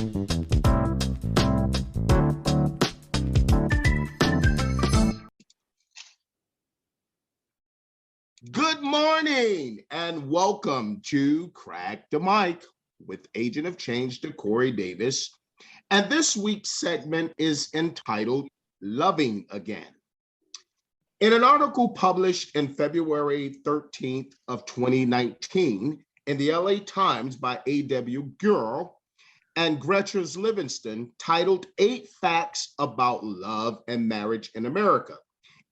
Good morning and welcome to Crack the Mic with Agent of Change, Corey Davis. And this week's segment is entitled Loving Again. In an article published in February 13th of 2019 in the LA Times by A.W. Gurr and Gretchen Livingston titled 8 Facts About Love and Marriage in America,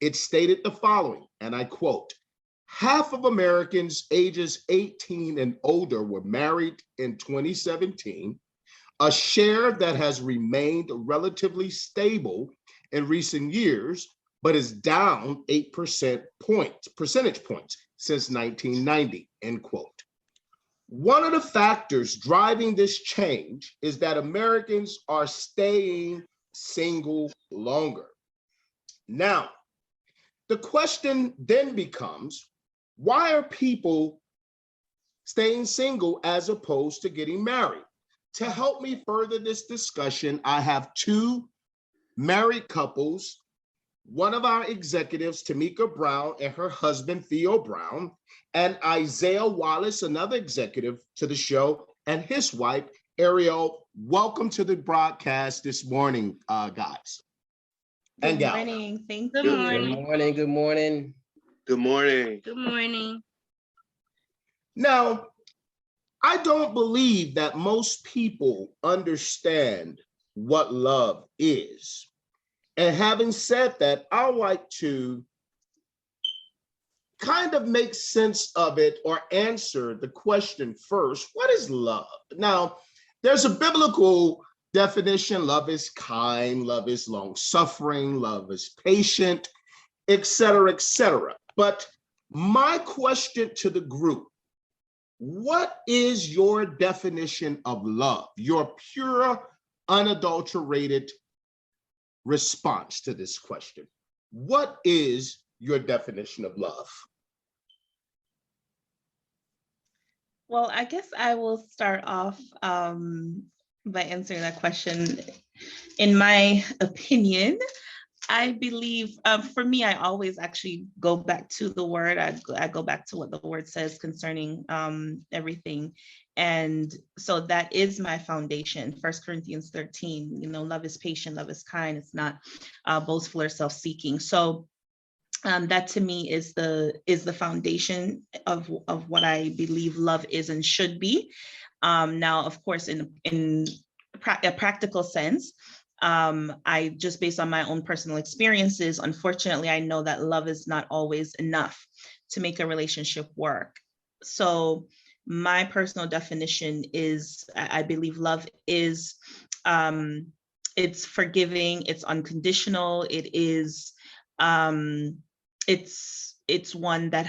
it stated the following, and I quote, "Half of Americans ages 18 and older were married in 2017, a share that has remained relatively stable in recent years, but is down 8% percentage points since 1990, end quote. One of the factors driving this change is that Americans are staying single longer. Now, the question then becomes, why are people staying single as opposed to getting married? To help me further this discussion, I have 2 married couples, one of our executives, Tamika Brown, and her husband, Theo Brown, and Isaiah Wallace, another executive to the show, and his wife, Ariel. Welcome to the broadcast this morning, guys. Good morning. Thank you. Good morning. Good morning. Good morning. Good morning. Now, I don't believe that most people understand what love is. And having said that, I like to kind of make sense of it or answer the question first. What is love? Now, there's a biblical definition. Love is kind, love is long-suffering, love is patient, etc., etc. But my question to the group, what is your definition of love? Your pure, unadulterated response to this question. What is your definition of love? Well, I guess I will start off by answering that question. In my opinion, I believe, for me, I always actually go back to the word. I go back to what the word says concerning everything. And so that is my foundation. 1 Corinthians 13, love is patient, love is kind. It's not boastful or self-seeking. So that to me is the foundation of what I believe love is and should be. Now, of course, in a practical sense, I just based on my own personal experiences, unfortunately, I know that love is not always enough to make a relationship work. So my personal definition is, I believe love is, it's forgiving, it's unconditional, it is, it's one that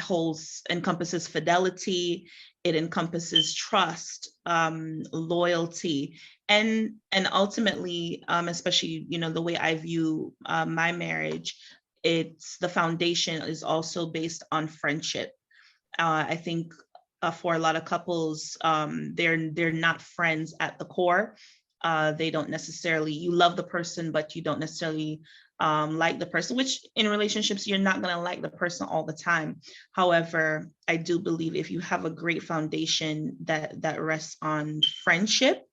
encompasses fidelity, it encompasses trust, loyalty, and ultimately, especially, the way I view my marriage, it's the foundation is also based on friendship. I think for a lot of couples, they're not friends at the core. They don't necessarily, you love the person, but you don't necessarily like the person, which in relationships, you're not going to like the person all the time. However, I do believe if you have a great foundation that rests on friendship,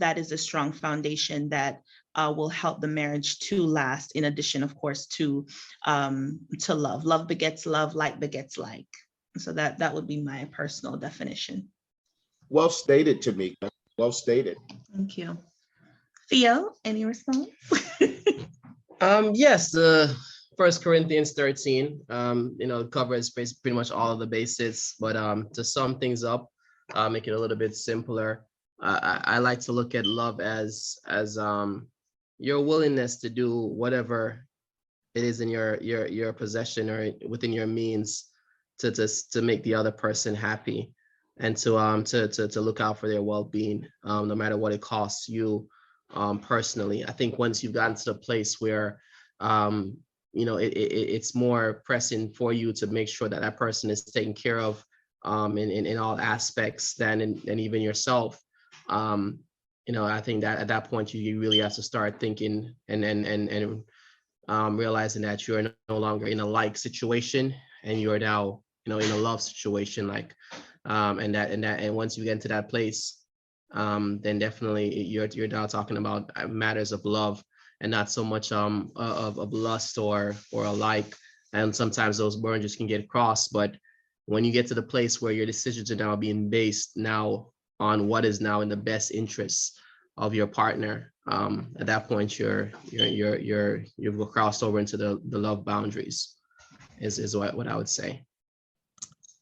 that is a strong foundation that will help the marriage to last, in addition, of course, to love. Love begets love, like begets like. So that would be my personal definition. Well stated, Tamika. Well stated. Thank you. Theo, any response? Yes, the 1 Corinthians 13, covers pretty much all of the basics, but to sum things up, make it a little bit simpler, I like to look at love as your willingness to do whatever it is in your possession or within your means to make the other person happy, and to look out for their well-being, no matter what it costs you personally. I think once you've gotten to the place where it's more pressing for you to make sure that person is taken care of in all aspects than even yourself, I think that at that point you really have to start thinking and realizing that you're no longer in a like situation, and you're now, in a love situation, like, and once you get into that place, then definitely you're now talking about matters of love, and not so much of lust or a like. And sometimes those boundaries can get crossed, but when you get to the place where your decisions are now being based now on what is now in the best interests of your partner, at that point you've crossed over into the love boundaries, is what I would say.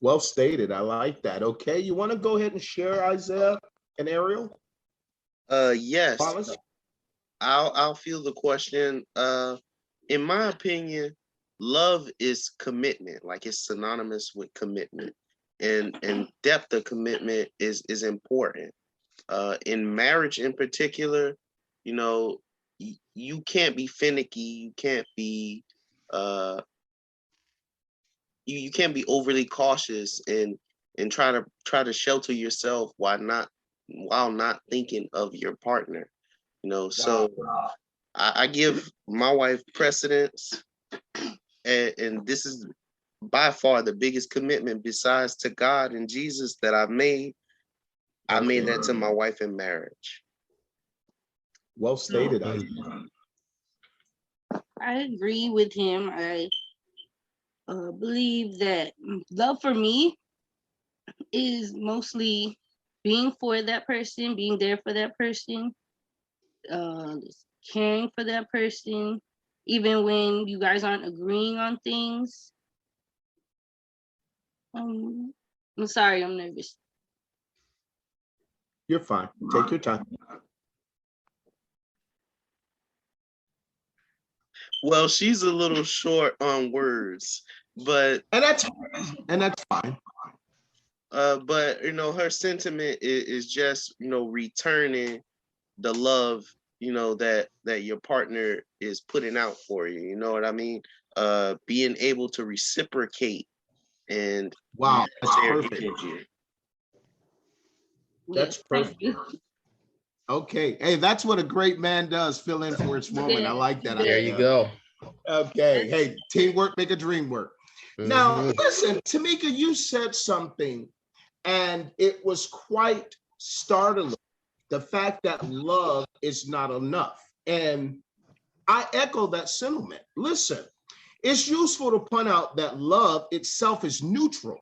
Well stated. I like that. Okay, you want to go ahead and share, Isaiah and Ariel? Yes, Wallace? I'll field the question. In my opinion, love is commitment. Like, it's synonymous with commitment, and depth of commitment is important. In marriage in particular, you can't be finicky. You can't be you can't be overly cautious and try to shelter yourself while not thinking of your partner. So I give my wife precedence, and this is by far the biggest commitment besides to God and Jesus that I've made. I made that to my wife in marriage. Well stated, I Isaiah. agree with him. I believe that love for me is mostly being for that person, being there for that person, caring for that person, even when you guys aren't agreeing on things. I'm sorry, I'm nervous. You're fine. Take your time. Well, she's a little short on words, but And that's fine. but her sentiment is just returning the love that your partner is putting out for you. You know what I mean? Being able to reciprocate and Wow, that's their perfect. energy. That's Yes, thank perfect. you. Okay. Hey, that's what a great man does, fill in for his woman. I like that. There you Isaiah. go. Okay. Hey, teamwork make a dream work. Now, Mhm. listen, Tamika, you said something, and it was quite startling. The fact that love is not enough. And I echo that sentiment. Listen, it's useful to point out that love itself is neutral.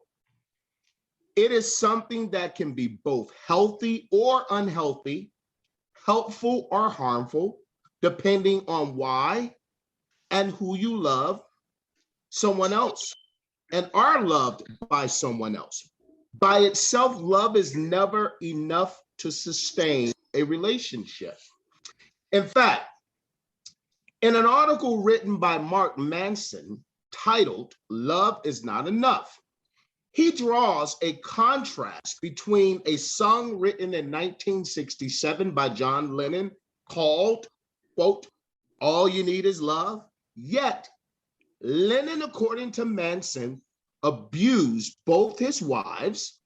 It is something that can be both healthy or unhealthy, helpful or harmful, depending on why and who you love, someone else, and are loved by someone else. By itself, love is never enough to sustain a relationship. In fact, in an article written by Mark Manson titled Love is Not Enough, he draws a contrast between a song written in 1967 by John Lennon called, quote, All You Need Is Love. Yet, Lennon, according to Manson, abused both his wives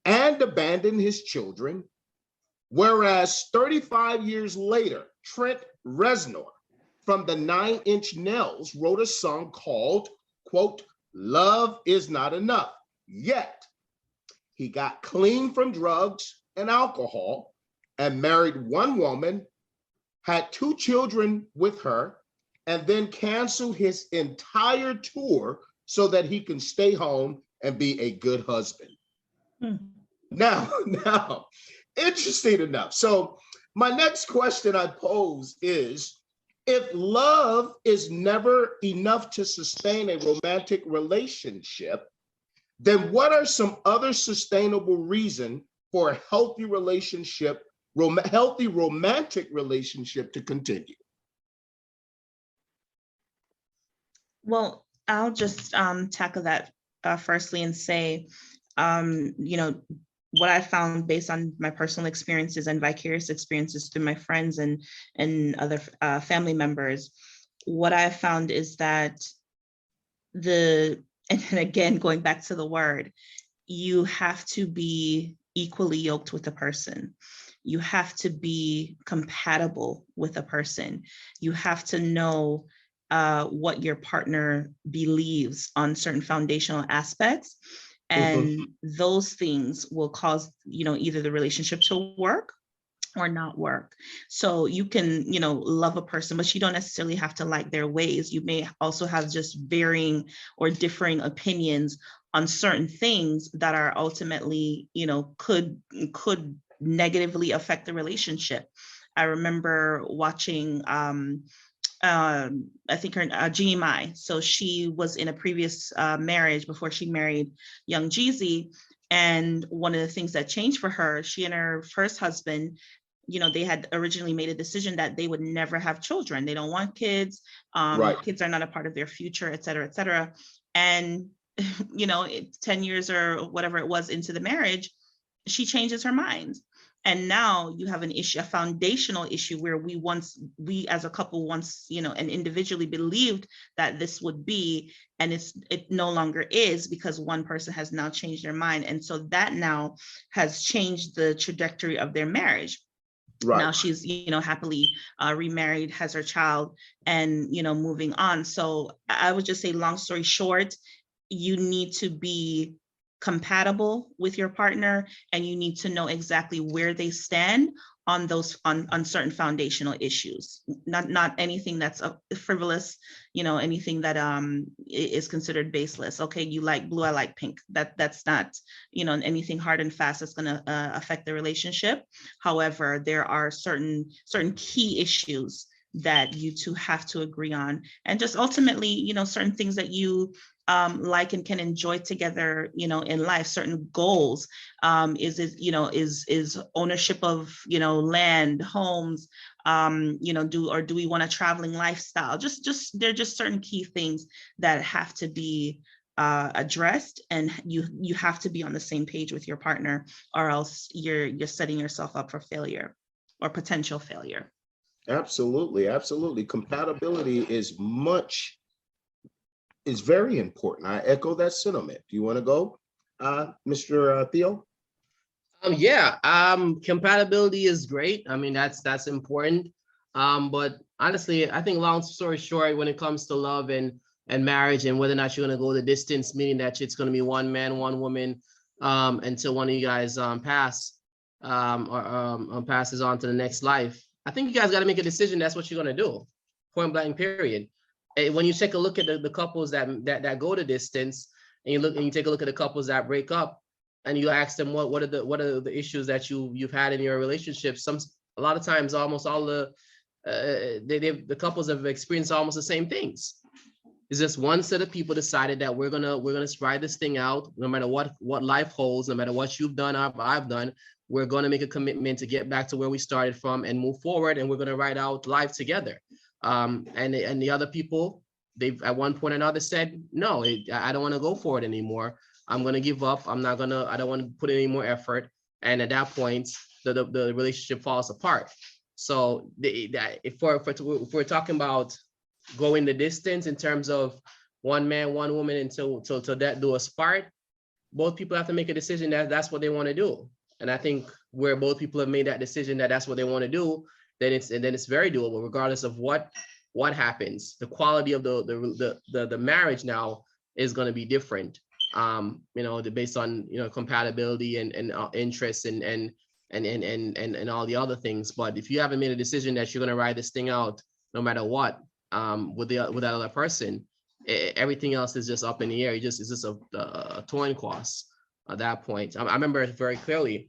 and abandoned his children, whereas 35 years later, Trent Reznor from the 9-Inch Nails wrote a song called, quote, Love is Not Enough. Yet, he got clean from drugs and alcohol and married one woman, had 2 children with her, and then canceled his entire tour so that he can stay home and be a good husband. Now, interesting enough. So my next question I pose is, if love is never enough to sustain a romantic relationship, then what are some other sustainable reasons for a healthy relationship, healthy romantic relationship to continue? Well, I'll just tackle that firstly and say, what I found based on my personal experiences and vicarious experiences through my friends and other family members, what I found is that and again, going back to the word, you have to be equally yoked with the person. you have to be compatible with a person. You have to know what your partner believes on certain foundational aspects. And those things will cause, either the relationship to work or not work. So you can, love a person, but you don't necessarily have to like their ways. You may also have just varying or differing opinions on certain things that are ultimately, could negatively affect the relationship. I remember watching I think her Jeannie Mai. So she was in a previous marriage before she married young Jeezy. And one of the things that changed for her, she and her first husband, they had originally made a decision that they would never have children. They don't want kids. Right. Kids are not a part of their future, et cetera, et cetera. And, 10 years or whatever it was into the marriage, she changes her mind. And now you have an issue, a foundational issue where we as a couple once, and individually believed that this would be, and it no longer is, because one person has now changed their mind. And so that now has changed the trajectory of their marriage. Right. Now she's, happily remarried, has her child, and, moving on. So I would just say, long story short, you need to be compatible with your partner, and you need to know exactly where they stand on those on certain foundational issues. Not anything that's frivolous, anything that is considered baseless. Okay, you like blue, I like pink. That's not, anything hard and fast that's going to affect the relationship. However, there are certain key issues that you two have to agree on, and just ultimately, certain things that you like and can enjoy together, in life. Certain goals, is ownership of, land, homes, do we want a traveling lifestyle? Just there are just certain key things that have to be addressed, and you have to be on the same page with your partner, or else you're setting yourself up for failure or potential failure. Absolutely. Compatibility is very important. I echo that sentiment. Do you want to go, Mr. Theo? Compatibility is great. I mean, that's important. But honestly, I think, long story short, when it comes to love and marriage, and whether or not you're going to go the distance, meaning that it's going to be one man, one woman, until one of you guys passes on to the next life, I think you guys got to make a decision. That's what you're going to do. Point blank, period. When you take a look at the couples that go the distance, and you take a look at the couples that break up, and you ask them what are the issues that you've had in your relationship, a lot of times, almost all the couples have experienced almost the same things. It's just one set of people decided that we're gonna ride this thing out, no matter what life holds, no matter what you've done or I've done. We're gonna make a commitment to get back to where we started from and move forward, and we're gonna ride out life together. And the other people, they've at one point or another said, no, I don't want to go for it anymore. I'm going to give up. I don't want to put any more effort. And at that point, the relationship falls apart. So if we're talking about going the distance in terms of one man, one woman until that do us part, both people have to make a decision that that's what they want to do. And I think where both people have made that decision that that's what they want to do, then it's very doable, regardless of what happens. The quality of the marriage now is going to be different, based on compatibility and interests and all the other things. But if you haven't made a decision that you're going to ride this thing out no matter what, with that other person, everything else is just up in the air. It's just a coin toss at that point. I remember it very clearly.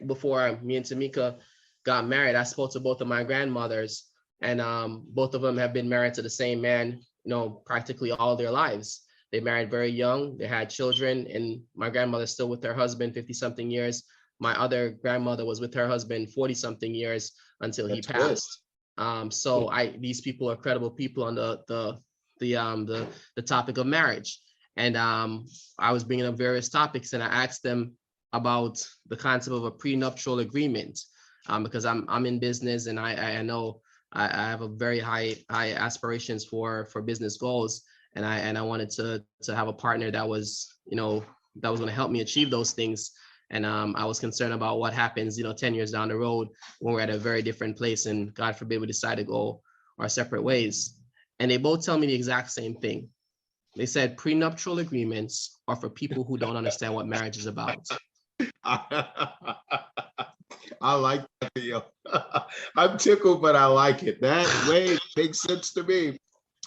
Before me and Tamika got married, I spoke to both of my grandmothers, and both of them have been married to the same man, practically all their lives. They married very young, they had children, and my grandmother's still with her husband 50-something years. My other grandmother was with her husband 40-something years until he passed. These people are credible people on the topic of marriage. And I was bringing up various topics, and I asked them about the concept of a prenuptial agreement, because I'm in business, and I know I have a very high aspirations for business goals, and I wanted to have a partner that was going to help me achieve those things. And I was concerned about what happens, 10 years down the road when we're at a very different place and God forbid we decide to go our separate ways. And they both tell me the exact same thing. They said prenuptial agreements are for people who don't understand what marriage is about. I like that, Theo. I'm tickled, but I like it. That way makes sense to me.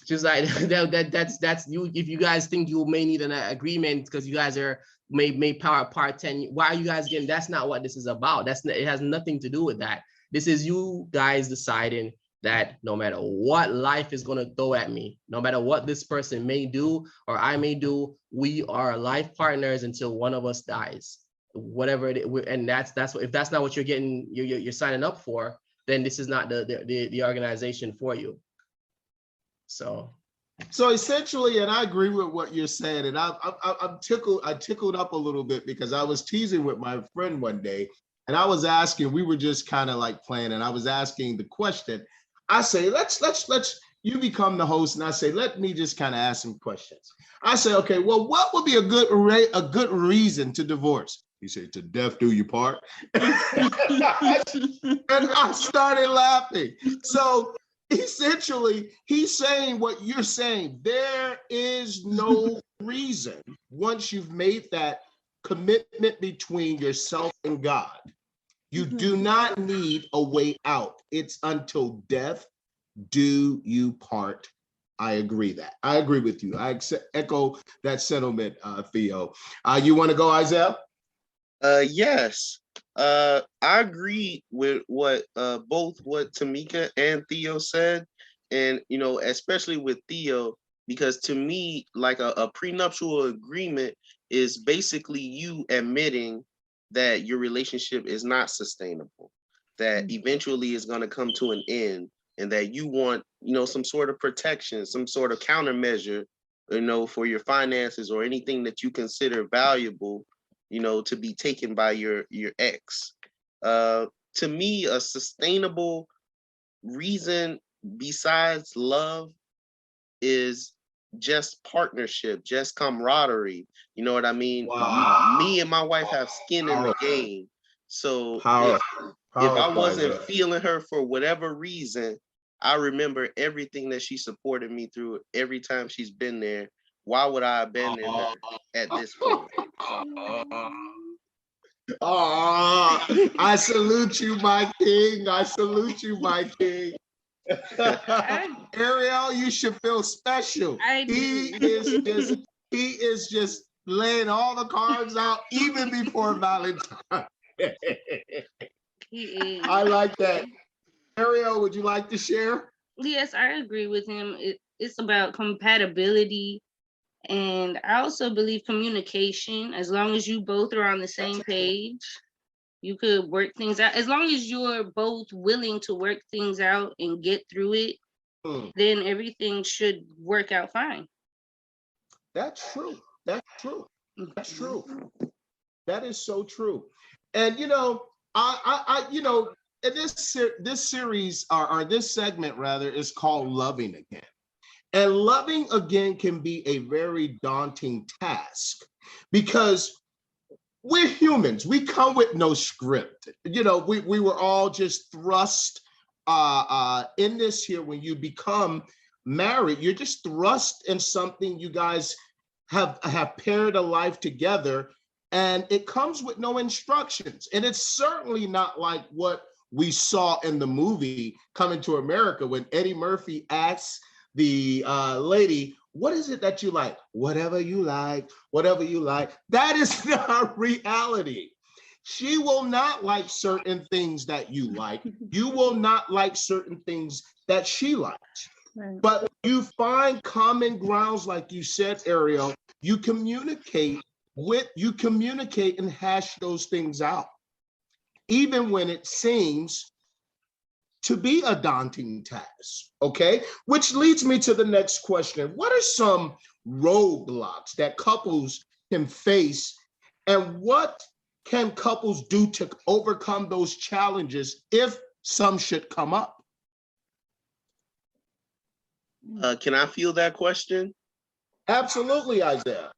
Just like that's you. If you guys think you may need an agreement because you guys are may power apart 10, why are you guys getting? That's not what this is about. It has nothing to do with that. This is you guys deciding that no matter what life is going to throw at me, no matter what this person may do or I may do, we are life partners until one of us dies. Whatever it is, and that's what, if that's not what you're getting, you're signing up for, then this is not the organization for you. So essentially, and I agree with what you're saying, and I'm tickled. I tickled up a little bit because I was teasing with my friend one day, and I was asking. We were just kind of like playing, and I was asking the question. I say, let's. You become the host, and I say, let me just kind of ask some questions. I say, okay, well, what would be a good reason to divorce? He said, to death do you part. And I started laughing. So essentially, he's saying what you're saying. There is no reason once you've made that commitment between yourself and God. You do not need a way out. It's until death do you part. I agree with you. I echo that sentiment, Theo. You want to go, Isaiah? Yes. I agree with what both what Tamika and Theo said, and especially with Theo, because to me, like a prenuptial agreement is basically you admitting that your relationship is not sustainable, that eventually is going to come to an end, and that you want some sort of protection, some sort of countermeasure, for your finances or anything that you consider valuable, to be taken by your ex. To me, a sustainable reason besides love is just partnership, just camaraderie. You know what I mean? Wow. Me and my wife have skin in the game. So if I wasn't feeling her for whatever reason, I remember everything that she supported me through every time she's been there. Why would I abandon her at this point? I salute you, my king. I salute you, my king. Ariel, you should feel special. He is just laying all the cards out even before Valentine. He is. I like that. Ariel, would you like to share? Yes, I agree with him. It's about compatibility. And I also believe communication. As long as you both are on the same page, you could work things out. As long as you're both willing to work things out and get through it, then everything should work out fine. That's true. That's true. That's true. That is so true. And I and this series or this segment rather is called Loving Again. And loving again can be a very daunting task because we're humans. We come with no script. We were all just thrust in this here. When you become married, you're just thrust in something. You guys have paired a life together, and it comes with no instructions. And it's certainly not like what we saw in the movie Coming to America when Eddie Murphy asks the lady, what is it that you like? Whatever you like, whatever you like. That is not reality. She will not like certain things that you like. You will not like certain things that she likes. Right. But you find common grounds, like you said, Ariel. You communicate and hash those things out, even when it seems to be a daunting task, okay? Which leads me to the next question. What are some roadblocks that couples can face, and what can couples do to overcome those challenges if some should come up? Can I field that question? Absolutely, Isaiah.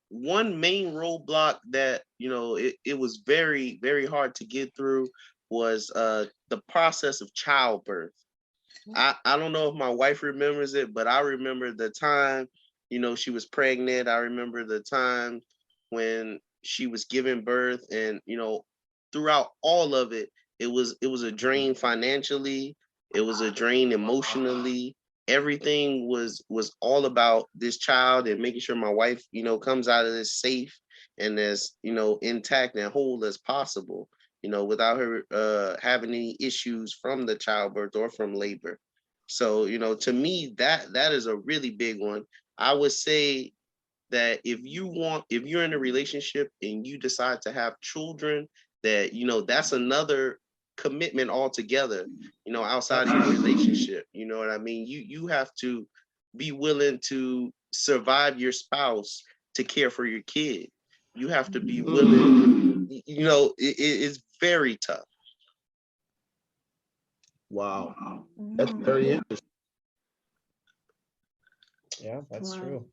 one main roadblock that, you know, it was very, very hard to get through was the process of childbirth. I don't know if my wife remembers it, but I remember the time, you know, she was pregnant. I remember the time when she was giving birth, and, you know, throughout all of it, it was a drain financially, it was a drain emotionally. Everything was all about this child and making sure my wife, you know, comes out of this safe and as, you know, intact and whole as possible, you know, without her having any issues from the childbirth or from labor. So, you know, to me, that is a really big one. I would say that if you're in a relationship and you decide to have children, that, you know, that's another commitment altogether, you know, outside of your relationship. You know what I mean? You have to be willing to survive your spouse to care for your kid. You have to be willing, you know, it's very tough. Wow. That's very interesting. Yeah, that's Wow. true.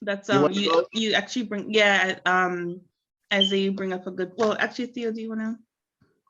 That's You want to go? you actually bring, yeah, Isaiah, you bring up a good, well, actually, Theo, do you wanna,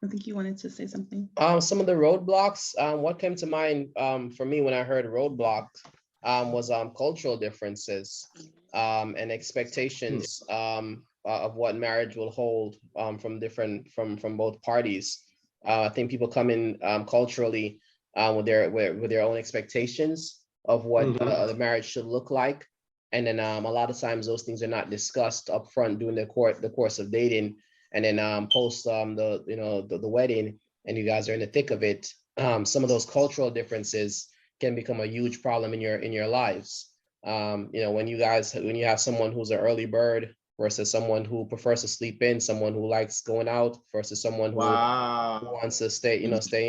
I think you wanted to say something. Some of the roadblocks, what came to mind for me when I heard roadblocks was cultural differences and expectations of what marriage will hold from both parties. I think people come in culturally with their own expectations of what the marriage should look like, and then a lot of times those things are not discussed up front during the course of dating, and then post the wedding, and you guys are in the thick of it. Some of those cultural differences can become a huge problem in your lives. You know, when you have someone who's an early bird versus someone who prefers to sleep in, someone who likes going out versus someone who Wow. wants to stay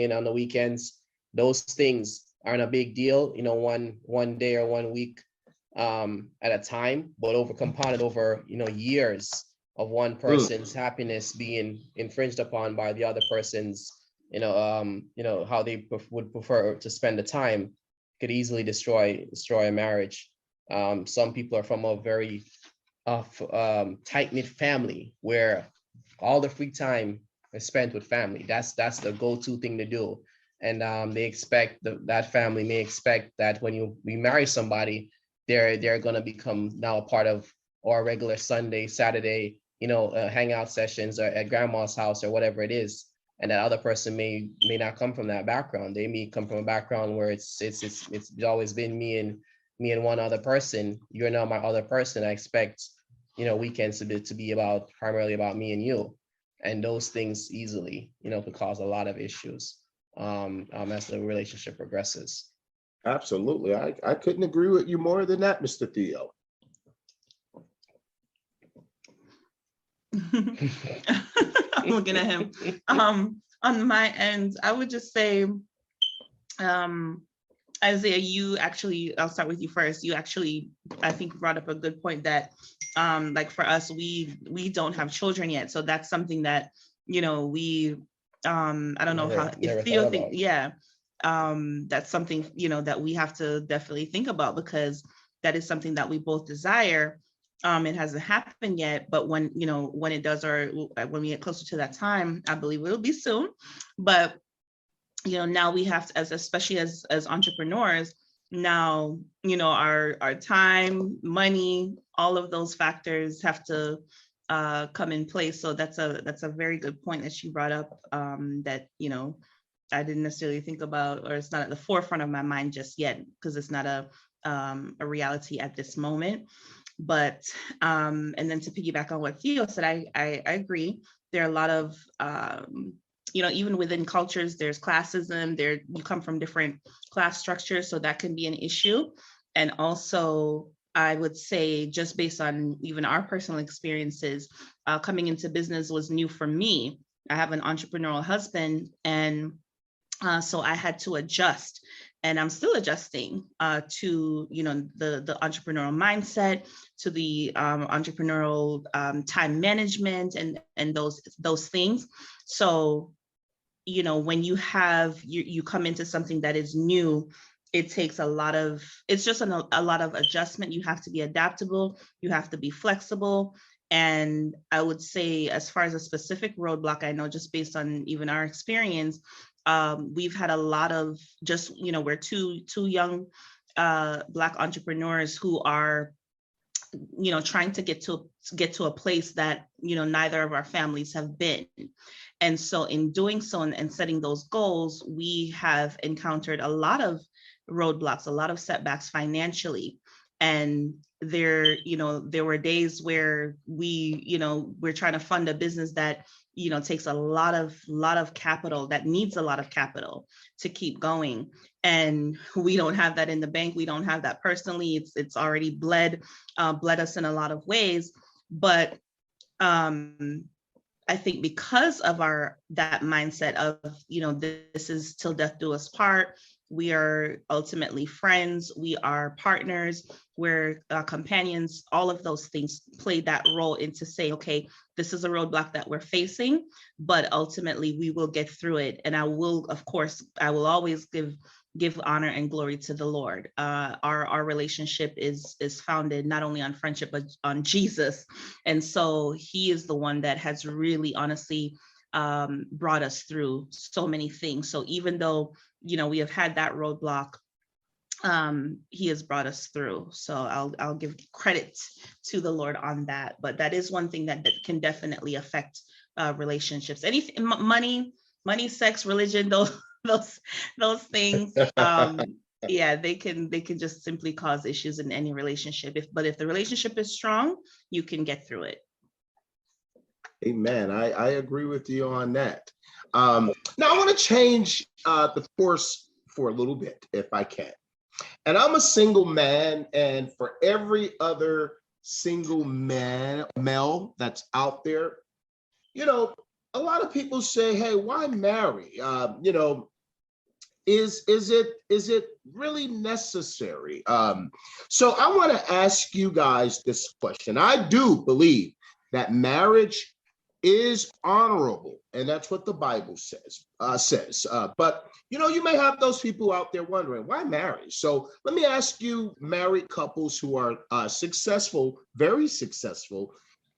in on the weekends. Those things aren't a big deal, you know, one day or 1 week at a time, but compounded over, you know, years of one person's happiness being infringed upon by the other person's, how they would prefer to spend the time, could easily destroy a marriage. Some people are from a very tight-knit family where all the free time is spent with family. That's the go-to thing to do. And they expect that family may expect that when we marry somebody, they're going to become now a part of our regular Sunday, Saturday, hangout sessions or at grandma's house or whatever it is. And that other person may not come from that background. They may come from a background where it's always been me and one other person. You're now my other person. I expect, weekends to be primarily about me and you. And those things easily, could cause a lot of issues as the relationship progresses. Absolutely. I couldn't agree with you more than that, Mr. Theo. I'm looking at him. On my end, I would just say, Isaiah, I'll start with you first. You actually, I think, brought up a good point that, like for us, we don't have children yet. So that's something that, we, I don't know how, if Theo think, yeah, that's something, that we have to definitely think about, because that is something that we both desire. It hasn't happened yet, but when it does, or when we get closer to that time, I believe it'll be soon. But now we have to, especially as entrepreneurs, now our time, money, all of those factors have to come in place. So that's a very good point that you brought up, that I didn't necessarily think about, or it's not at the forefront of my mind just yet, because it's not a reality at this moment. But and then to piggyback on what Theo said, I agree. There are a lot of even within cultures, there's classism. You come from different class structures, so that can be an issue. And also, I would say, just based on even our personal experiences, coming into business was new for me. I have an entrepreneurial husband, and so I had to adjust, and I'm still adjusting to the entrepreneurial mindset, to the entrepreneurial time management, and those things. So when you come into something that is new, it takes a lot of, it's just a lot of adjustment. You have to be adaptable, you have to be flexible. And I would say, as far as a specific roadblock, I know just based on even our experience, we've had a lot of just, we're two young Black entrepreneurs who are, trying to get to a place that, neither of our families have been. And so in doing so and setting those goals, we have encountered a lot of roadblocks, a lot of setbacks financially. And there were days where we're trying to fund a business that, takes a lot of capital, that needs a lot of capital to keep going. And we don't have that in the bank. We don't have that personally. It's already bled us in a lot of ways. But I think because of that mindset of, this is till death do us part. We are ultimately friends. We are partners. We're companions. All of those things play that role into saying, okay, this is a roadblock that we're facing, but ultimately we will get through it. And I will always give honor and glory to the Lord. Our relationship is founded not only on friendship, but on Jesus. And so he is the one that has really honestly brought us through so many things. So even though, we have had that roadblock, he has brought us through. So I'll give credit to the Lord on that. But that is one thing that can definitely affect relationships. Anything, money, sex, religion, those things. Yeah, they can just simply cause issues in any relationship. But if the relationship is strong, you can get through it. Amen. I agree with you on that. Now I want to change the course for a little bit, if I can. And I'm a single man, and for every other single male that's out there, a lot of people say, "Hey, why marry?" Is it really necessary? So I want to ask you guys this question. I do believe that marriage is honorable, and that's what the Bible says. But you may have those people out there wondering, why marry? So let me ask you, married couples who are successful, very successful,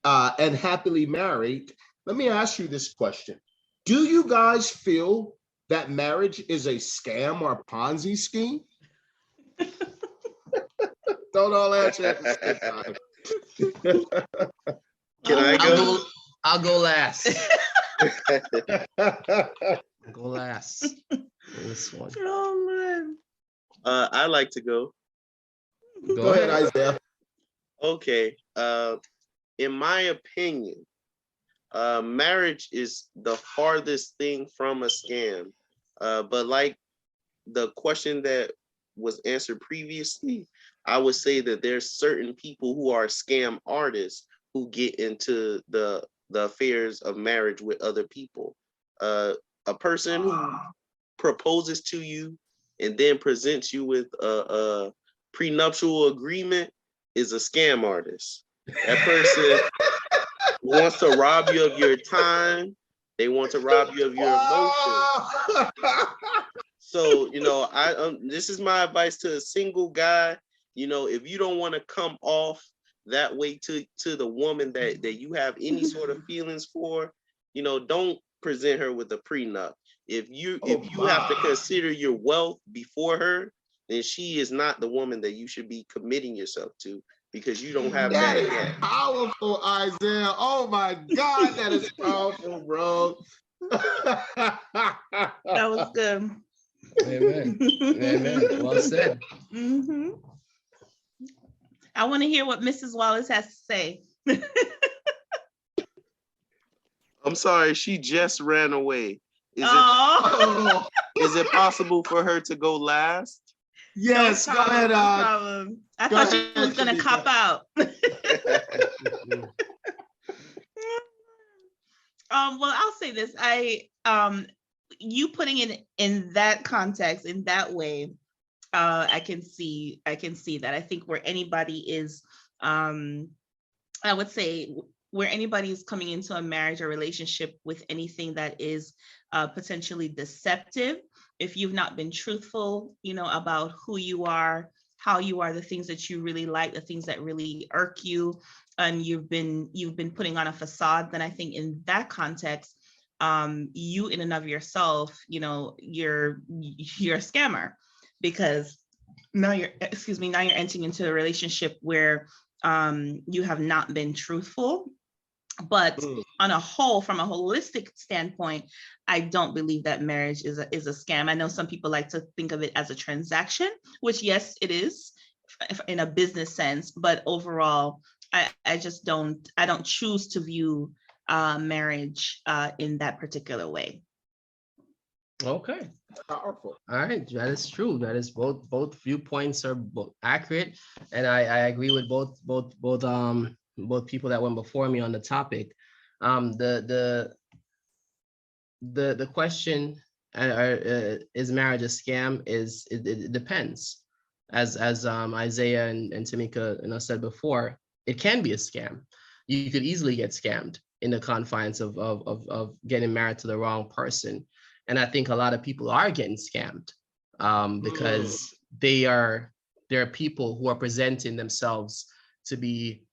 and happily married. Let me ask you this question: do you guys feel that marriage is a scam or a Ponzi scheme? Don't all answer at the same time. Can I go? I'll go last. I'll go last. This one. Oh man. I like to go. Go ahead, Isaiah. Okay. In my opinion, marriage is the farthest thing from a scam. But like the question that was answered previously, I would say that there's certain people who are scam artists who get into the affairs of marriage with other people. A person who proposes to you and then presents you with a prenuptial agreement is a scam artist. That person wants to rob you of your time. They want to rob you of your emotions. So, this is my advice to a single guy. If you don't want to come off that way to the woman that you have any sort of feelings for, don't present her with a prenup. If you have to consider your wealth before her, then she is not the woman that you should be committing yourself to, because you don't have that yet. Powerful, Isaiah. Oh my God, that is powerful, bro. That was good. Amen. Amen. Well said. Mm-hmm. I want to hear what Mrs. Wallace has to say. I'm sorry, she just ran away. Is it possible for her to go last? Yes, no go ahead. No problem. I thought she was going to cop out. Well, I'll say this. You putting it in that context, in that way, I can see that. I think where anybody is, I would say where anybody is coming into a marriage or relationship with anything that is potentially deceptive, if you've not been truthful, about who you are, how you are, the things that you really like, the things that really irk you, and you've been putting on a facade, then I think in that context, you in and of yourself, you're a scammer, because now you're entering into a relationship where you have not been truthful. But on a whole, from a holistic standpoint, I don't believe that marriage is a scam. I know some people like to think of it as a transaction, which yes, it is in a business sense, but overall, I don't choose to view marriage in that particular way. Okay. Powerful. All right, that is true. That is both viewpoints are both accurate, and I agree with both people that went before me on the topic. The question, is marriage a scam? It depends. As Isaiah and Tamika said before, it can be a scam. You could easily get scammed in the confines of getting married to the wrong person. And I think a lot of people are getting scammed because there are people who are presenting themselves to be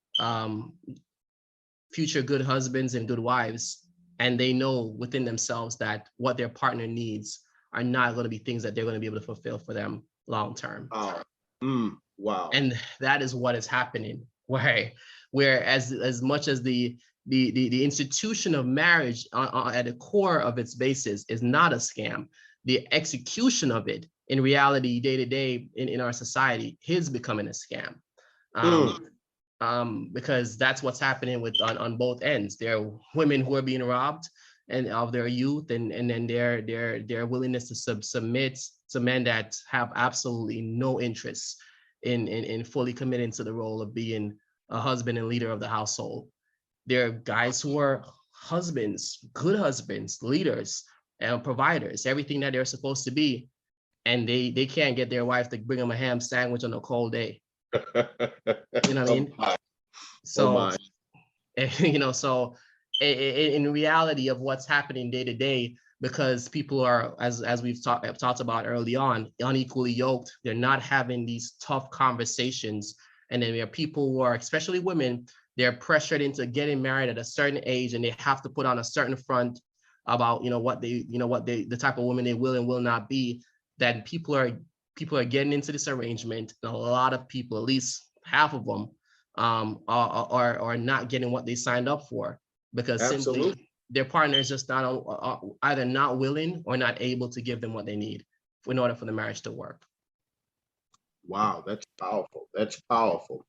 future good husbands and good wives, and they know within themselves that what their partner needs are not going to be things that they're going to be able to fulfill for them long term. Wow. And that is what is happening. Where as much as the institution of marriage at the core of its basis is not a scam, the execution of it in reality, day to day in our society, is becoming a scam. Because that's what's happening on both ends. There are women who are being robbed and of their youth, and then their willingness to submit to men that have absolutely no interest in fully committing to the role of being a husband and leader of the household. There are guys who are husbands, good husbands, leaders, and providers, everything that they're supposed to be, and they can't get their wife to bring them a ham sandwich on a cold day. You know what I mean? So, so in reality of what's happening day to day, because people are, as we've talked about early on, unequally yoked. They're not having these tough conversations, and then there are people who are, especially women, they're pressured into getting married at a certain age, and they have to put on a certain front about the type of woman they will and will not be. That people are getting into this arrangement, and a lot of people, at least half of them, are not getting what they signed up for, because simply their partner is just not either not willing or not able to give them what they need in order for the marriage to work. Wow, that's powerful. That's powerful.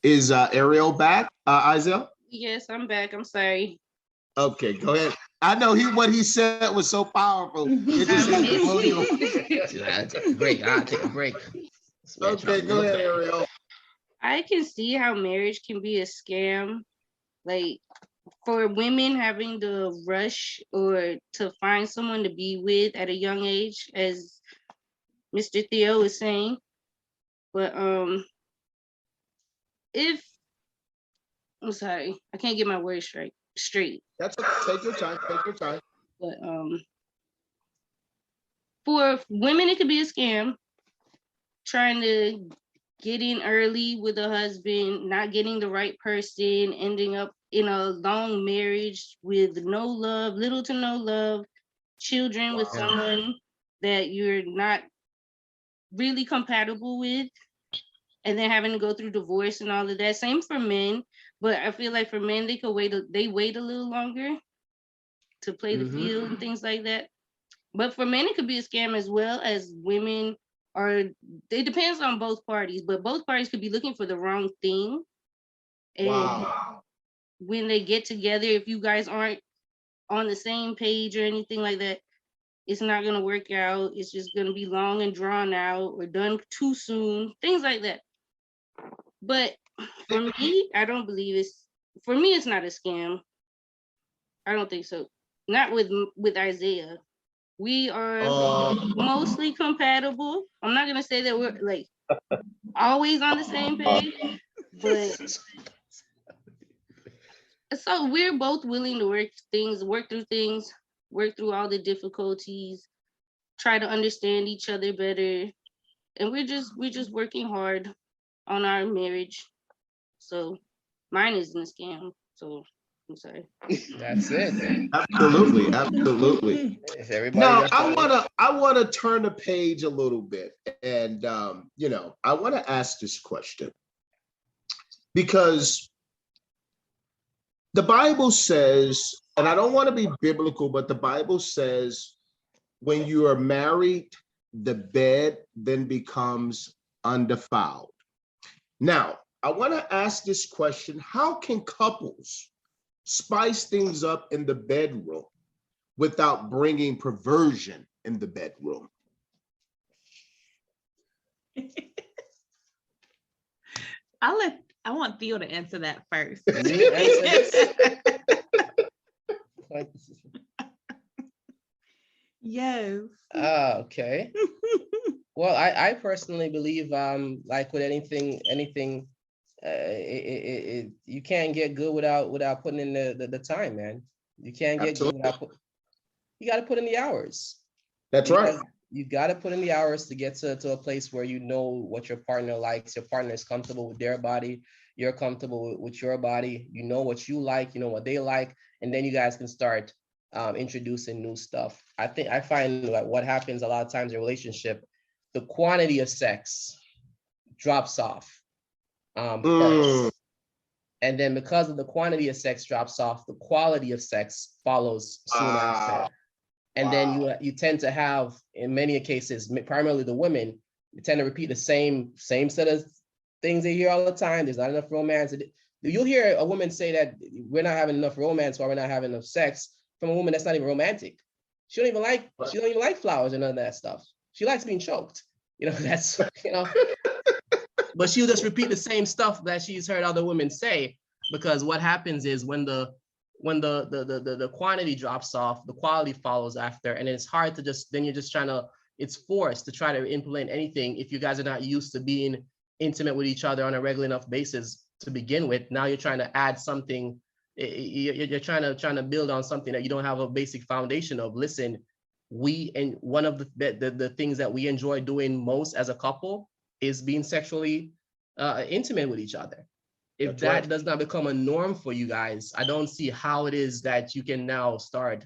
Is Ariel back, Isaiah? Yes, I'm back. I'm sorry. Okay, go ahead. I know what he said was so powerful. It just had to blow you away. I'll take a break. Okay, go ahead, Ariel. I can see how marriage can be a scam. Like, for women having to rush or to find someone to be with at a young age, as Mr. Theo is saying. But I'm sorry, I can't get my words straight. That's okay. Take your time. Take your time. But for women, it could be a scam. Trying to get in early with a husband, not getting the right person, ending up in a long marriage with no love, little to no love, children with someone that you're not really compatible with, and then having to go through divorce and all of that. Same for men, but I feel like for men, they wait a little longer to play the field and things like that. But for men, it could be a scam as well, as women it depends on both parties, but both parties could be looking for the wrong thing. And when they get together, if you guys aren't on the same page or anything like that, it's not going to work out. It's just going to be long and drawn out or done too soon, things like that. But for me, I don't believe it's not a scam. I don't think so. Not with Isaiah. We are mostly compatible. I'm not gonna say that we're like always on the same page, but so we're both willing to work through things, work through all the difficulties, try to understand each other better. And we're just working hard on our marriage. So mine isn't a scam. So I'm sorry. That's it. Absolutely, absolutely. If everybody Now, got I wanna turn the page a little bit, and I want to ask this question because the Bible says, and I don't want to be biblical, but the Bible says when you are married, the bed then becomes undefiled. Now, I want to ask this question: how can couples spice things up in the bedroom without bringing perversion in the bedroom? I want Theo to answer that first. You answer this? Yes. Okay. Well, I personally believe, like with anything, you can't get good without putting in the time, man. You can't get good you got to put in the hours. That's right. You got to put in the hours to get to a place where you know what your partner likes. Your partner is comfortable with their body. You're comfortable with your body. You know what you like. You know what they like, and then you guys can start introducing new stuff. I find that what happens a lot of times in a relationship, the quantity of sex drops off first. And then because of the quantity of sex drops off, the quality of sex follows soon after. And then you tend to have, in many cases, primarily the women, you tend to repeat the same set of things they hear all the time. There's not enough romance. You'll hear a woman say that we're not having enough romance or we're not having enough sex from a woman that's not even romantic. She don't even like flowers and none of that stuff. She likes being choked. That's but she'll just repeat the same stuff that she's heard other women say, because what happens is when the quantity drops off, the quality follows after, and it's hard to it's forced to try to implement anything if you guys are not used to being intimate with each other on a regular enough basis to begin with. Now you're trying to add something, you're trying to build on something that you don't have a basic foundation of. Listen, one of the things that we enjoy doing most as a couple is being sexually intimate with each other. If that does not become a norm for you guys, I don't see how it is that you can now start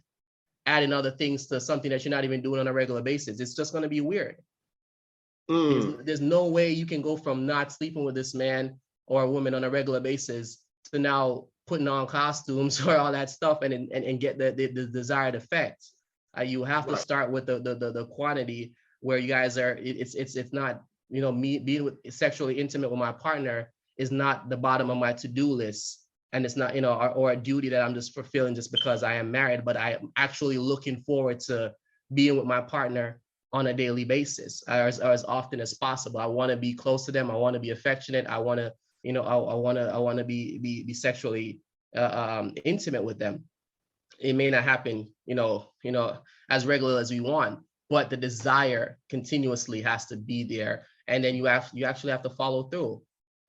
adding other things to something that you're not even doing on a regular basis. It's just going to be weird. There's no way you can go from not sleeping with this man or a woman on a regular basis to now putting on costumes or all that stuff and get the desired effect. You have to start with the quantity where you guys are. It's not, me being sexually intimate with my partner is not the bottom of my to-do list, and it's not or a duty that I'm just fulfilling just because I am married, but I am actually looking forward to being with my partner on a daily basis, or as often as possible. I want to be close to them. I want to be affectionate. I want to I want to be sexually intimate with them. It may not happen as regular as we want, but the desire continuously has to be there, and then you actually have to follow through.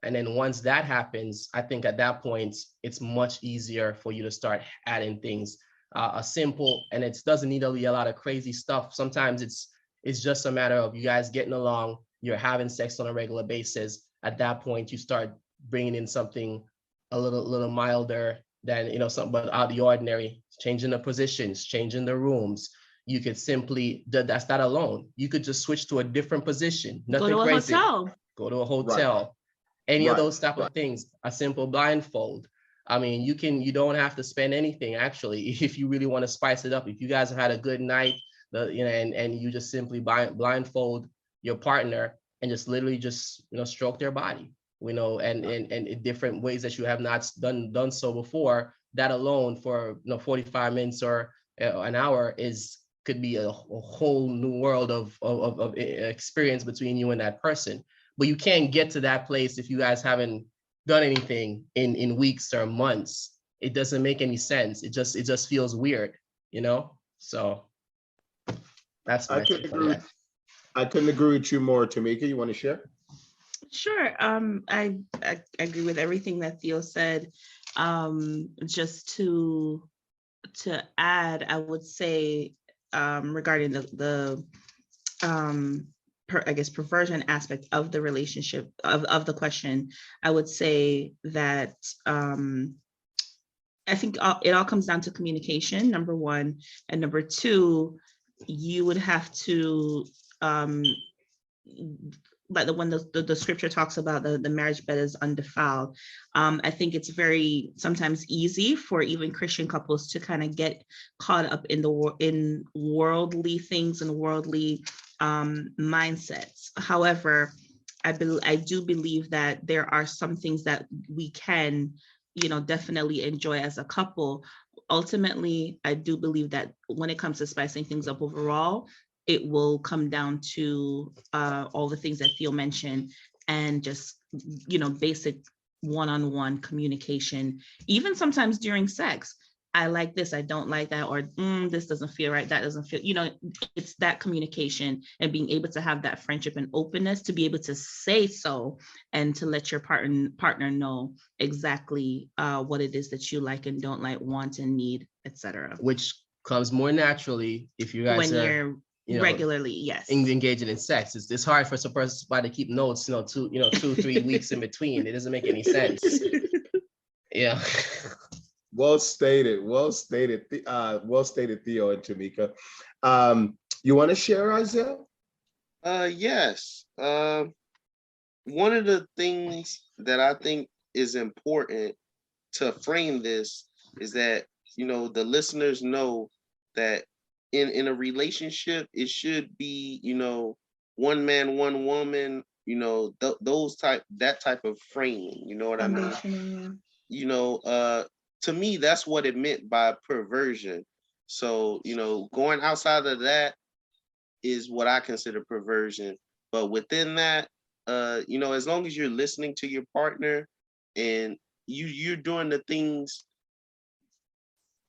And then once that happens, I think at that point, it's much easier for you to start adding things. A simple, and it doesn't need to be a lot of crazy stuff. Sometimes it's just a matter of you guys getting along, you're having sex on a regular basis. At that point, you start bringing in something a little milder than, something but out of the ordinary, changing the positions, changing the rooms. You could simply, that's that alone. You could just switch to a different position. Nothing Go to crazy. a hotel. Go to a hotel. Right. Any of those type of things, a simple blindfold. I mean, you don't have to spend anything actually if you really want to spice it up. If you guys have had a good night, and you just simply blindfold your partner and just literally stroke their body, and in different ways that you have not done so before. That alone for 45 minutes or an hour could be a whole new world of experience between you and that person. But you can't get to that place if you guys haven't done anything in weeks or months. It doesn't make any sense. It just feels weird, So that's my take on that. I couldn't agree with you more. Tamika, you want to share? Sure. I agree with everything that Theo said. Just to add, I would say regarding the I guess perversion aspect of the relationship of the question, I would say that I think it all comes down to communication, number one, and number two, you would have to like when the scripture talks about the marriage bed is undefiled. I think it's very sometimes easy for even Christian couples to kind of get caught up in worldly things and worldly mindsets. However, I do believe that there are some things that we can, definitely enjoy as a couple. Ultimately, I do believe that when it comes to spicing things up overall, it will come down to all the things that Theo mentioned, and just, basic one-on-one communication, even sometimes during sex. I like this, I don't like that, or this doesn't feel right, that doesn't feel, it's that communication and being able to have that friendship and openness to be able to say so, and to let your partner know exactly what it is that you like and don't like, want and need, etc. Which comes more naturally if you guys When are, you're regularly, yes, engaging in sex. It's hard for somebody to keep notes, 2-3 weeks in between. It doesn't make any sense. Yeah. Well stated. Well stated. Well stated, Theo and Tamika. You want to share, Isaiah? Yes. One of the things that I think is important to frame this is that, the listeners know that in a relationship, it should be, one man, one woman, that type of framing, you know what I mean? To me, that's what it meant by perversion. So, going outside of that is what I consider perversion. But within that, as long as you're listening to your partner and you're doing the things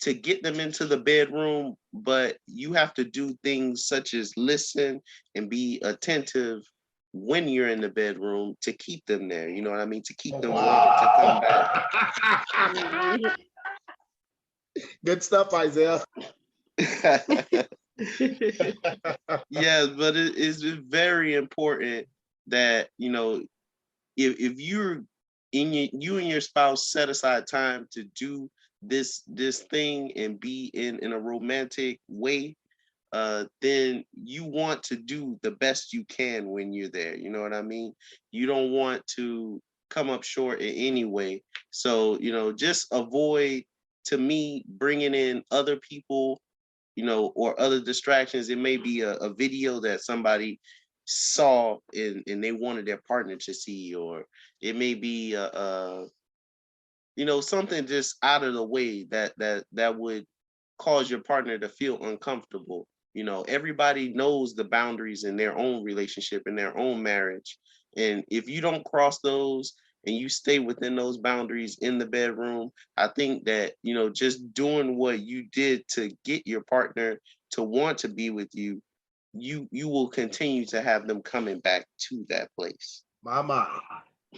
to get them into the bedroom, but you have to do things such as listen and be attentive when you're in the bedroom to keep them there. You know what I mean? To keep them wanting to come back. Good stuff, Isaiah. Yeah, but it is very important that, if you're you and your spouse set aside time to do this thing and be in a romantic way, then you want to do the best you can when you're there. You know what I mean? You don't want to come up short in any way. So, just avoid, to me, bringing in other people, or other distractions. It may be a video that somebody saw and they wanted their partner to see, or it may be something just out of the way that would cause your partner to feel uncomfortable. Everybody knows the boundaries in their own relationship, in their own marriage. And if you don't cross those and you stay within those boundaries in the bedroom, I think that, just doing what you did to get your partner to want to be with you, you will continue to have them coming back to that place. My.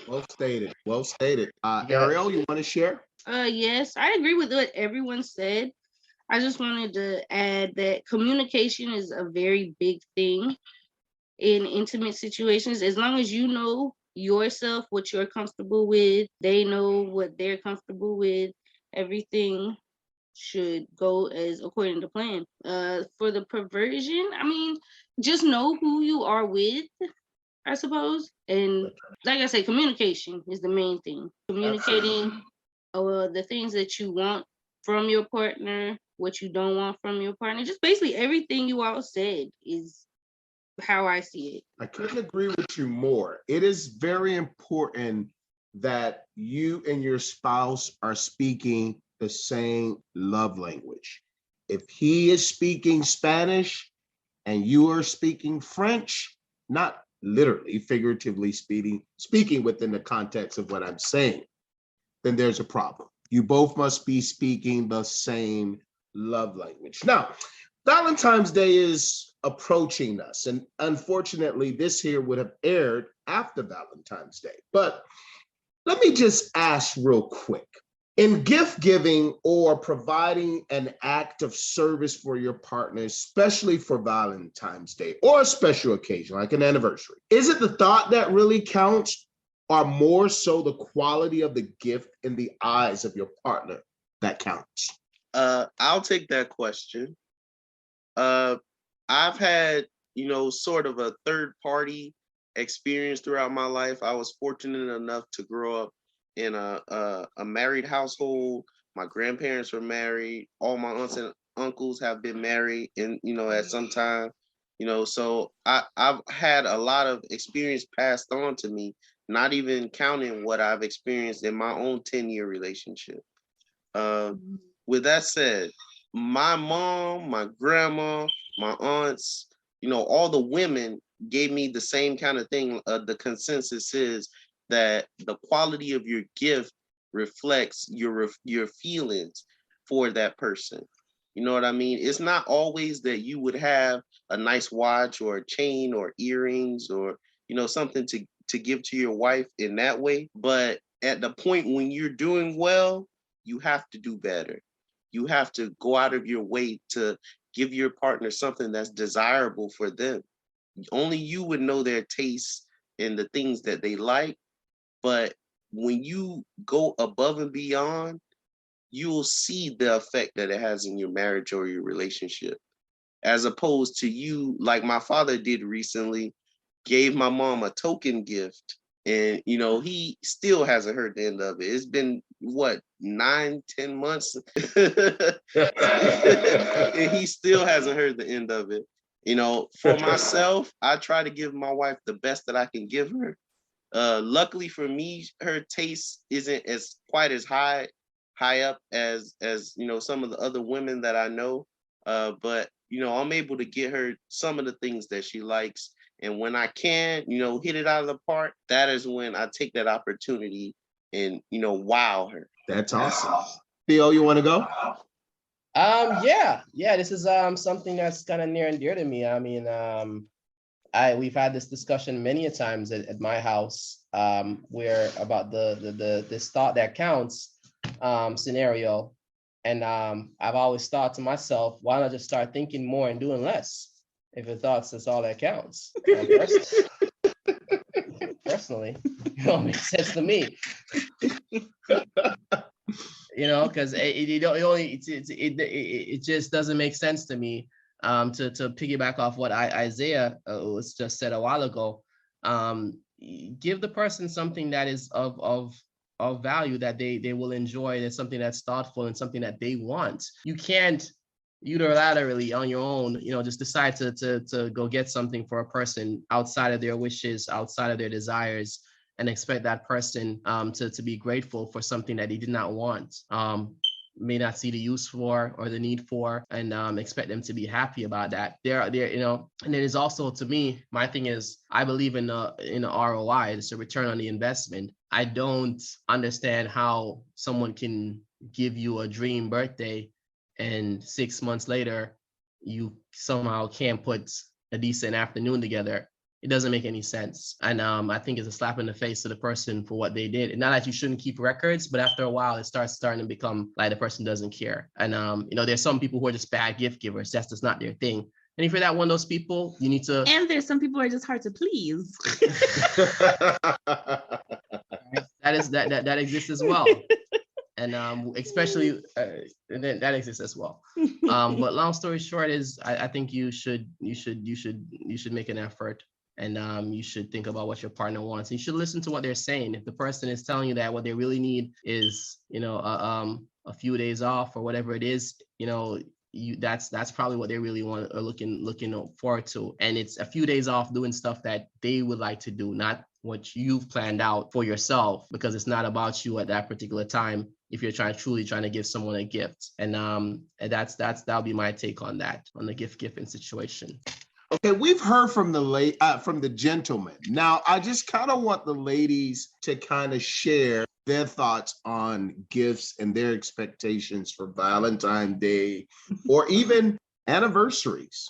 Well stated. Well stated. Ariel, you want to share? Yes, I agree with what everyone said. I just wanted to add that communication is a very big thing in intimate situations. As long as you know yourself, what you're comfortable with, they know what they're comfortable with, everything should go as according to plan. For the perversion, I mean, just know who you are with, I suppose. And like I say, communication is the main thing. Communicating the things that you want from your partner, what you don't want from your partner. Just basically everything you all said is how I see it. I couldn't agree with you more. It is very important that you and your spouse are speaking the same love language. If he is speaking Spanish and you are speaking French, not literally, figuratively speaking within the context of what I'm saying, then there's a problem. You both must be speaking the same love language. Now, Valentine's Day is approaching us, and unfortunately, this here would have aired after Valentine's Day. But let me just ask real quick, In gift giving or providing an act of service for your partner, especially for Valentine's Day or a special occasion like an anniversary, is it the thought that really counts, or more so the quality of the gift in the eyes of your partner that counts? I'll take that question. I've had, sort of a third party experience throughout my life. I was fortunate enough to grow up in a married household. My grandparents were married. All my aunts and uncles have been married, and at some time, so I've had a lot of experience passed on to me, not even counting what I've experienced in my own 10-year relationship. With that said, my mom, my grandma, my aunts, all the women gave me the same kind of thing. The consensus is that the quality of your gift reflects your feelings for that person. You know what I mean? It's not always that you would have a nice watch or a chain or earrings or something to give to your wife in that way. But at the point when you're doing well, you have to do better. You have to go out of your way to give your partner something that's desirable for them. Only you would know their tastes and the things that they like. But when you go above and beyond, you'll see the effect that it has in your marriage or your relationship. As opposed to you, like my father did recently, gave my mom a token gift. And, he still hasn't heard the end of it. It's been, what, 9-10 months? And he still hasn't heard the end of it. For myself, I try to give my wife the best that I can give her. Luckily for me, her taste isn't as quite as high up as some of the other women that I know. But I'm able to get her some of the things that she likes. And when I can, hit it out of the park, that is when I take that opportunity and, wow her. That's awesome. Theo, you want to go? Yeah. This is something that's kind of near and dear to me. I mean, we've had this discussion many a times at my house, where about the this thought that counts scenario. And I've always thought to myself, why not just start thinking more and doing less? If it thoughts that's all that counts. Personally, it don't make sense to me. Because it just doesn't make sense to me. To piggyback off what Isaiah was just said a while ago, give the person something that is of value that they will enjoy. That's something that's thoughtful and something that they want. You can't unilaterally on your own, just decide to go get something for a person outside of their wishes, outside of their desires, and expect that person to be grateful for something that they did not want, may not see the use for or the need for, and expect them to be happy about that. And it is also, to me, my thing is, I believe in the ROI, it's a return on the investment. I don't understand how someone can give you a dream birthday and 6 months later, you somehow can't put a decent afternoon together. It doesn't make any sense. And I think it's a slap in the face to the person for what they did. And not that you shouldn't keep records, but after a while, it starting to become like the person doesn't care. And, there's some people who are just bad gift givers. That's just not their thing. And if you're that one of those people, you need to. And there's some people who are just hard to please. that exists as well. And especially that exists as well. But long story short is, I think you should make an effort, and you should think about what your partner wants. You should listen to what they're saying. If the person is telling you that what they really need is a few days off or whatever it is, that's probably what they really want or looking forward to. And it's a few days off doing stuff that they would like to do, not what you've planned out for yourself, because it's not about you at that particular time if you're truly trying to give someone a gift. And that'll be my take on that, on the gifting situation. Okay, we've heard from the gentlemen. Now, I just kind of want the ladies to kind of share their thoughts on gifts and their expectations for Valentine's Day or even anniversaries.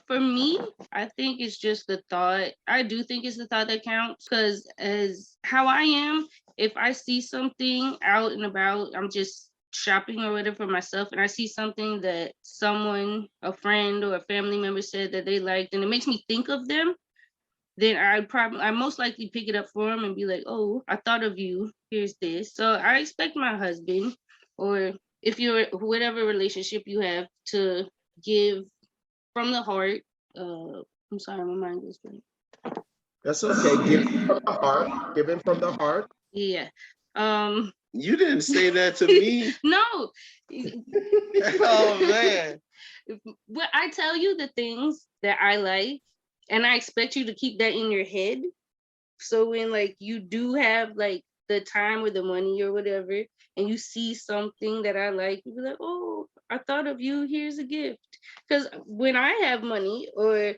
For me, I think it's just the thought. I do think it's the thought that counts, because as how I am, if I see something out and about, I'm just shopping or whatever for myself, and I see something that someone, a friend or a family member said that they liked, and it makes me think of them, then I most likely pick it up for them and be like, oh, I thought of you. Here's this. So I expect my husband, or if you're whatever relationship you have, to give from the heart. I'm sorry, my mind is blank. That's okay. Give it from the heart. Give it from the heart. Yeah. You didn't say that to me. No. Oh man. But I tell you the things that I like, and I expect you to keep that in your head. So when like you do have like the time or the money or whatever, and you see something that I like, you be like, oh, I thought of you. Here's a gift. Because when I have money, or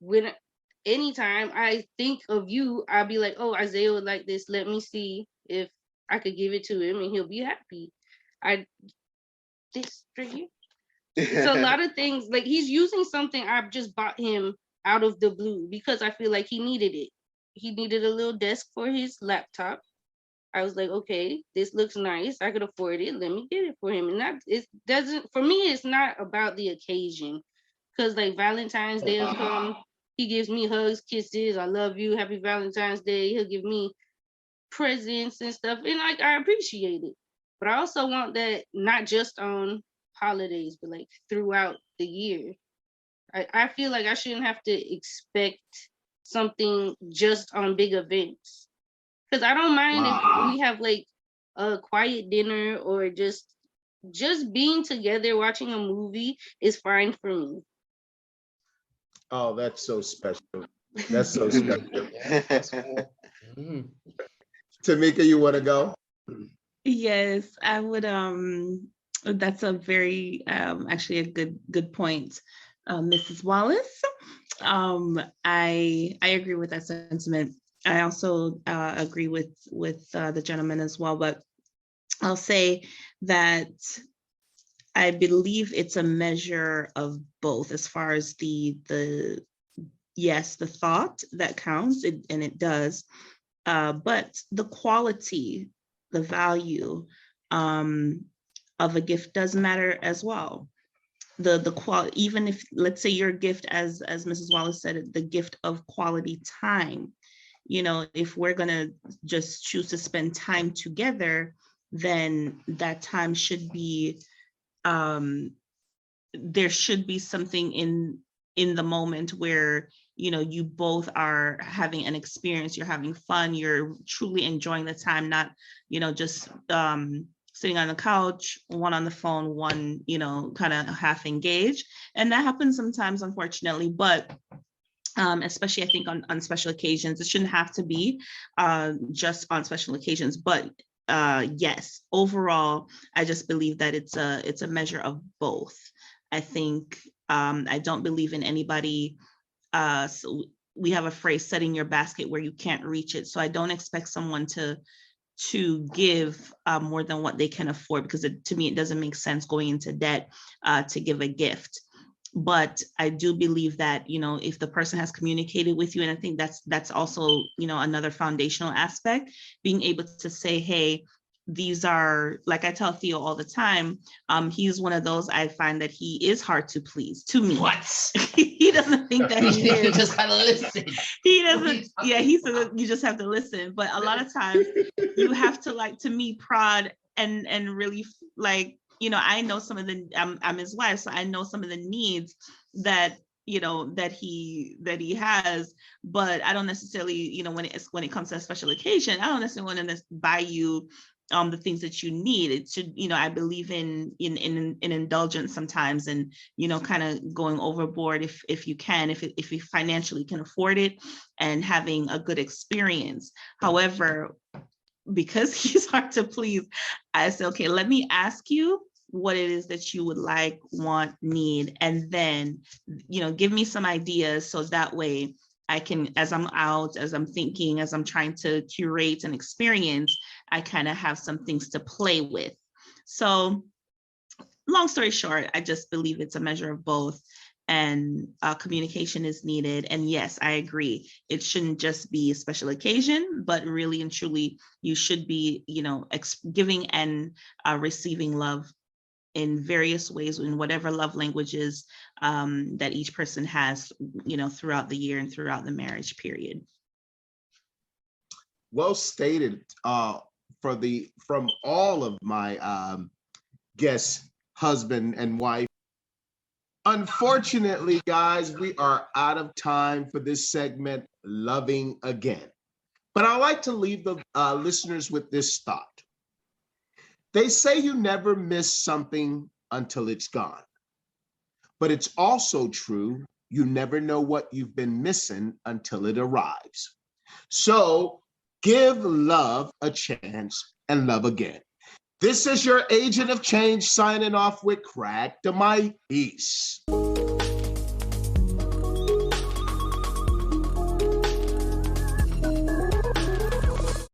when anytime I think of you, I'll be like, oh, Isaiah would like this. Let me see if I could give it to him and he'll be happy. This right here. It's a lot of things. Like he's using something I've just bought him out of the blue because I feel like he needed it. He needed a little desk for his laptop. I was like, okay, this looks nice. I could afford it. Let me get it for him. And that it doesn't, for me, it's not about the occasion. Because like Valentine's Day will come, he gives me hugs, kisses, I love you, happy Valentine's Day. He'll give me presents and stuff. And like I appreciate it. But I also want that not just on holidays, but like throughout the year. I feel like I shouldn't have to expect something just on big events. Because I don't mind if we have like a quiet dinner, or just being together watching a movie is fine for me. Oh, that's so special. That's so special. Mhm. Tamika, you want to go? Yes, I would. That's a very actually a good point, Mrs. Wallace. I agree with that sentiment. I also agree with the gentleman as well, but I'll say that I believe it's a measure of both, as far as the yes, the thought that counts, and it does, but the quality, the value of a gift does matter as well. The quality, even if, let's say, your gift, as Mrs. Wallace said, the gift of quality time. You know, if we're gonna just choose to spend time together, then that time should be, there should be something in the moment where, you know, you both are having an experience, you're having fun, you're truly enjoying the time, not, you know, just sitting on the couch, one on the phone, one, you know, kind of half engaged. And that happens sometimes, unfortunately, but especially I think on special occasions. It shouldn't have to be just on special occasions, but yes, overall, I just believe that it's a measure of both. I think I don't believe in anybody. So we have a phrase, setting your basket where you can't reach it. So I don't expect someone to give more than what they can afford, because to me, it doesn't make sense going into debt to give a gift. But I do believe that, you know, if the person has communicated with you, and I think that's also, you know, another foundational aspect, being able to say, hey, these are, like I tell Theo all the time, he's one of those, I find that he is hard to please, to me. What? He doesn't think that he You is. just gotta listen. He doesn't, yeah, he said you just have to listen. But a lot of times you have to, like, to me, prod and really, like, you know, I know some of the, I'm his wife, so I know some of the needs that, you know, that he has, but I don't necessarily, you know, when it comes to a special occasion, I don't necessarily want to buy you the things that you need. It should, you know, I believe in indulgence sometimes, and, you know, kind of going overboard if you can, if you financially can afford it, and having a good experience. However, because he's hard to please, I say, okay, let me ask you what it is that you would like, want, need, and then, you know, give me some ideas, so that way I can, as I'm out, as I'm thinking, as I'm trying to curate an experience, I kind of have some things to play with. So long story short, I just believe it's a measure of both. and communication is needed. And yes, I agree. It shouldn't just be a special occasion, but really and truly, you should be, giving and receiving love in various ways, in whatever love languages that each person has, throughout the year and throughout the marriage period. Well stated from all of my guests, husband and wife. Unfortunately, guys, we are out of time for this segment, Loving Again. But I like to leave the listeners with this thought. They say you never miss something until it's gone. But it's also true, you never know what you've been missing until it arrives. So give love a chance and love again. This is your agent of change signing off with Crack the Mic. Peace.